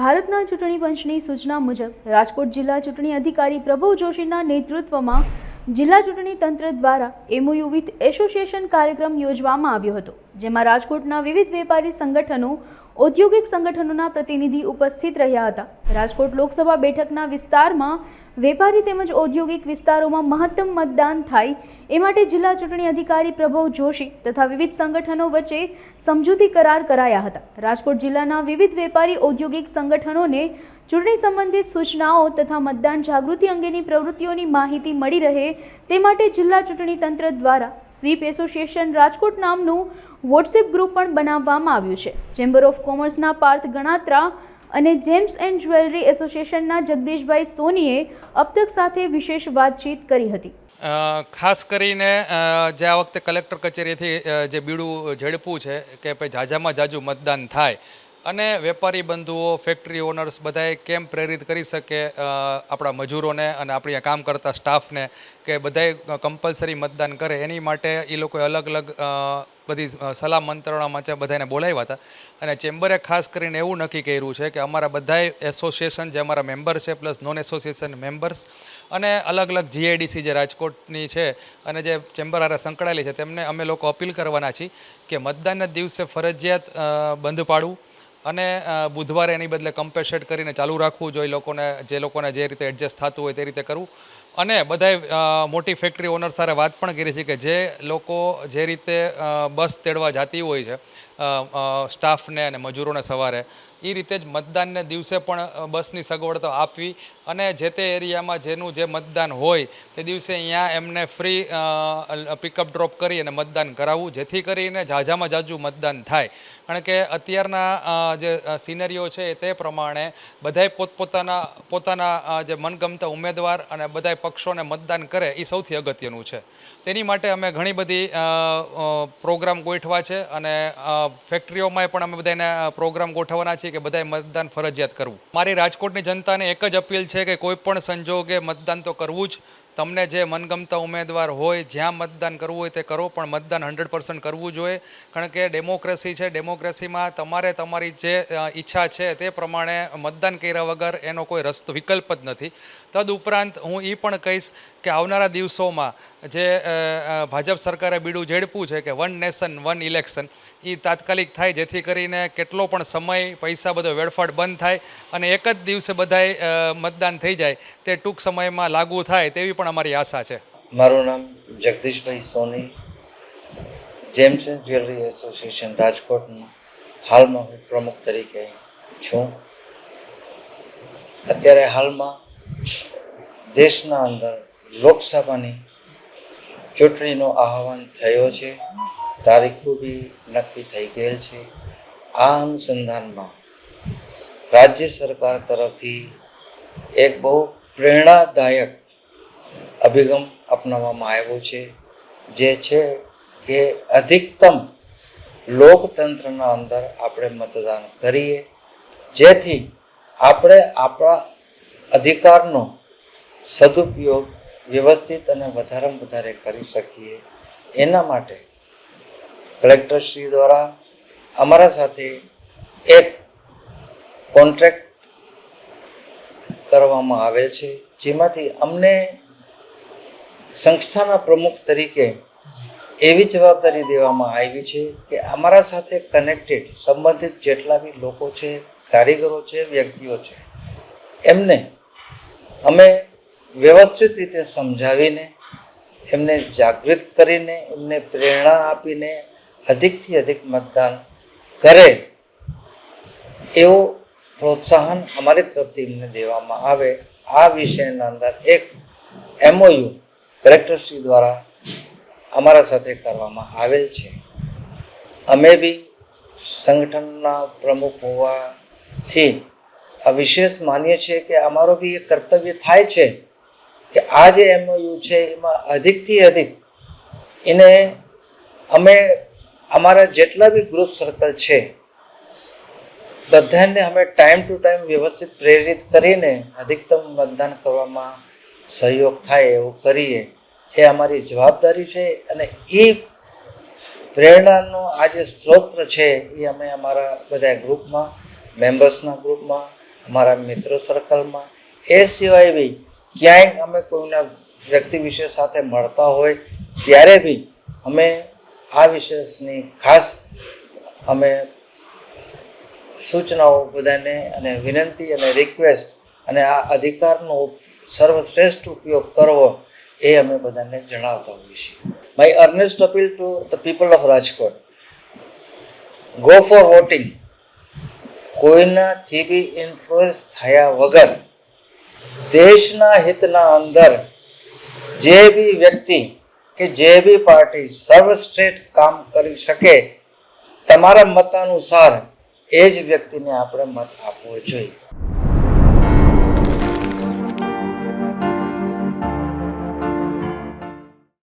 ભારતના ચૂંટણી પંચની સૂચના મુજબ રાજકોટ જિલ્લા ચૂંટણી અધિકારી પ્રભવ જોશીના નેતૃત્વમાં જિલ્લા ચૂંટણી તંત્ર દ્વારા એમઓયુ વિથ એસોસિએશન કાર્યક્રમ યોજવામાં આવ્યો હતો, જેમાં રાજકોટના વિવિધ વેપારી સંગઠનો, ઔદ્યોગિક સંગઠનોના પ્રતિનિધિ ઉપસ્થિત રહ્યા હતા. રાજકોટ લોકસભા બેઠકના વિસ્તારમાં વેપારી તેમજ ઔદ્યોગિક વિસ્તારોમાં મહત્તમ મતદાન થાય એ માટે જિલ્લા ચૂંટણી અધિકારી પ્રભવ જોશી તથા વિવિધ સંગઠનો વચ્ચે સમજૂતી કરાર કરાયા હતા. રાજકોટ જિલ્લાના વિવિધ વેપારી ઔદ્યોગિક સંગઠનોને ચૂંટણી સંબંધિત સૂચનાઓ તથા મતદાન જાગૃતિ અંગેની પ્રવૃત્તિઓની માહિતી મળી રહે તે માટે જિલ્લા ચૂંટણી તંત્ર દ્વારા સ્વીપ એસોસિએશન રાજકોટ નામનું વોટ્સએપ ગ્રુપ પણ બનાવવામાં આવ્યું છે. ચેમ્બર ઓફ કોમર્સના પાર્થ ગણાત્રા અને જેમ્સ એન્ડ જ્વેલરી એસોસિએશનના જગદીશભાઈ સોનીએ અબતક સાથે વિશેષ વાતચીત કરી હતી. ખાસ કરીને જે આ વખતે કલેક્ટર કચેરીથી જે બીડું ઝડપવું છે કે ભાઈ ઝાઝામાં ઝાઝું મતદાન થાય અને વેપારી બંધુઓ, ફેક્ટરી ઓનર્સ બધાએ કેમ પ્રેરિત કરી શકે આપણા મજૂરોને અને આપણી કામ કરતા સ્ટાફને કે બધાએ કમ્પલસરી મતદાન કરે, એની માટે એ લોકોએ અલગ અલગ બધી સલાહ મંત્રણામાં બધાને બોલાવ્યા હતા. અને ચેમ્બરે ખાસ કરીને એવું નક્કી કર્યું છે કે અમારા બધાએ એસોસિએશન જે અમારા મેમ્બર છે પ્લસ નોન એસોસિએશન મેમ્બર્સ અને અલગ અલગ જીઆઈડીસી જે રાજકોટની છે અને જે ચેમ્બર હારે સંકળાયેલી છે તેમને અમે લોકો અપીલ કરવાના છીએ કે મતદાનના દિવસે ફરજિયાત બંધ પાડવું અને બુધવારે એની બદલે કમ્પેન્સેટ કરીને ચાલુ રાખવું જોઈએ. લોકોને જે રીતે એડજસ્ટ થતું હોય તે રીતે કરવું. અને બધાએ મોટી ફેક્ટરી ઓનર સાથે વાત પણ કરી છે કે જે લોકો જે રીતે બસ તેડવા જતી હોય છે સ્ટાફને અને મજૂરોને સવારે, એ રીતે જ મતદાનને દિવસે પણ બસની સગવડતા આપવી અને જે તે એરિયામાં જેનું જે મતદાન હોય તે દિવસે અહીંયા એમને ફ્રી પિકઅપ ડ્રોપ કરી અને મતદાન કરાવવું, જેથી કરીને ઝાઝામાં ઝાઝું મતદાન થાય. કારણ કે અત્યારના જે સિનેરીઓ છે તે પ્રમાણે બધાએ પોતાના જે મનગમતા ઉમેદવાર અને બધાએ પક્ષોને મતદાન કરે એ સૌથી અગત્યનું છે. તેની માટે અમે ઘણી બધી પ્રોગ્રામ ગોઠવા છે અને ફેક્ટરીઓમાં પણ અમે બધાને પ્રોગ્રામ ગોઠવવાના છીએ કે બધાએ મતદાન ફરજિયાત કરવું. મારી રાજકોટની જનતાને એક જ અપીલ છે કે કોઈ પણ સંજોગે મતદાન તો કરવું જ. તમને જે મનગમતા ઉમેદવાર હોય, જ્યાં મતદાન કરવું હોય તે કરો, પણ મતદાન 100% કરવું જોઈએ. કારણ કે ડેમોક્રેસી છે, ડેમોક્રેસીમાં તમારે તમારી જે ઈચ્છા છે તે પ્રમાણે મતદાન કર્યા વગર એનો કોઈ રસ્તો વિકલ્પ જ નથી. તદુપરાંત હું એ પણ કહીશ કે આવનારા દિવસોમાં જે ભાજપ સરકારે બીડું ઝડપ્યું છે કે 1 નેશન 1 ઇલેક્શન, એ તાત્કાલિક થાય, જેથી કરીને કેટલો પણ સમય, પૈસા બધો વેડફાટ બંધ થાય અને એક જ દિવસે બધાએ મતદાન થઈ જાય તે ટૂંક સમયમાં લાગુ થાય તેવી પણ અમારી આશા છે. મારું નામ જગદીશભાઈ સોની, જેમ્સ એન્ડ જ્વેલરી એસોસિએશન રાજકોટનું હાલમાં હું પ્રમુખ તરીકે છું. અત્યારે હાલમાં દેશના અંદર લોકસભાની ચૂંટણીનો આહવાન થયો છે, તારીખો બી નક્કી થઈ ગયેલ છે. આ અનુસંધાનમાં રાજ્ય સરકાર તરફથી એક બહુ પ્રેરણાદાયક અભિગમ અપનાવવામાં આવ્યો છે, જે છે કે અધિકતમ લોકતંત્રના અંદર આપણે મતદાન કરીએ, જેથી આપણે આપણા અધિકારનો સદુપયોગ વ્યવસ્થિત અને વધારેમાં વધારે કરી શકીએ. એના માટે કલેક્ટરશ્રી દ્વારા અમારા સાથે એક કોન્ટ્રાક્ટ કરવામાં આવેલ છે, જેમાંથી અમને સંસ્થાના પ્રમુખ તરીકે એવી જવાબદારી દેવામાં આવી છે કે અમારા સાથે કનેક્ટેડ સંબંધિત જેટલા બી લોકો છે, કારીગરો છે, વ્યક્તિઓ છે, એમને અમે વ્યવસ્થિત રીતે સમજાવીને, એમને જાગૃત કરીને, એમને પ્રેરણા આપીને અધિકથી અધિક મતદાન કરે એવું પ્રોત્સાહન અમારી તરફથી એમને દેવામાં આવે. આ વિષયના અંદર એક એમઓયુ કલેક્ટરશ્રી દ્વારા અમારા સાથે કરવામાં આવેલ છે. અમે બી સંગઠનના પ્રમુખ હોવાથી આ વિશેષ માનીએ છીએ કે અમારો બી એક કર્તવ્ય થાય છે કે આ જે એમઓયુ છે એમાં અધિકથી અધિક એને અમે અમારા જેટલા બી ગ્રુપ સર્કલ છે બધાને અમે ટાઈમ ટુ ટાઈમ વ્યવસ્થિત પ્રેરિત કરીને અધિકતમ મતદાન કરવામાં સહયોગ થાય એવું કરીએ, એ અમારી જવાબદારી છે. અને એ પ્રેરણાનો આ જે સ્ત્રોત છે એ અમે અમારા બધા ગ્રુપમાં, મેમ્બર્સના ગ્રુપમાં અમારા મિત્ર સર્કલમાં, એ સિવાય બી ક્યાંય અમે કોઈના વ્યક્તિ વિશેષ સાથે મળતા હોય ત્યારે બી અમે આ વિશેષની ખાસ અમે સૂચનાઓ બધાને અને વિનંતી અને રિક્વેસ્ટ અને આ અધિકારનો સર્વશ્રેષ્ઠ ઉપયોગ કરવો એ અમે બધાને જણાવતા હોઈએ છીએ. My earnest appeal to the people of Rajkot, go for voting. કોઈનાથી બી ઇન્ફ્લુઅન્સ થયા વગર દેશના હિતના અંદર જે બી વ્યક્તિ કે જે બી પાર્ટી સર્વશ્રેષ્ઠ કામ કરી શકે તમારા મતાનુસાર એ જ વ્યક્તિને આપણે મત આપવો જોઈએ.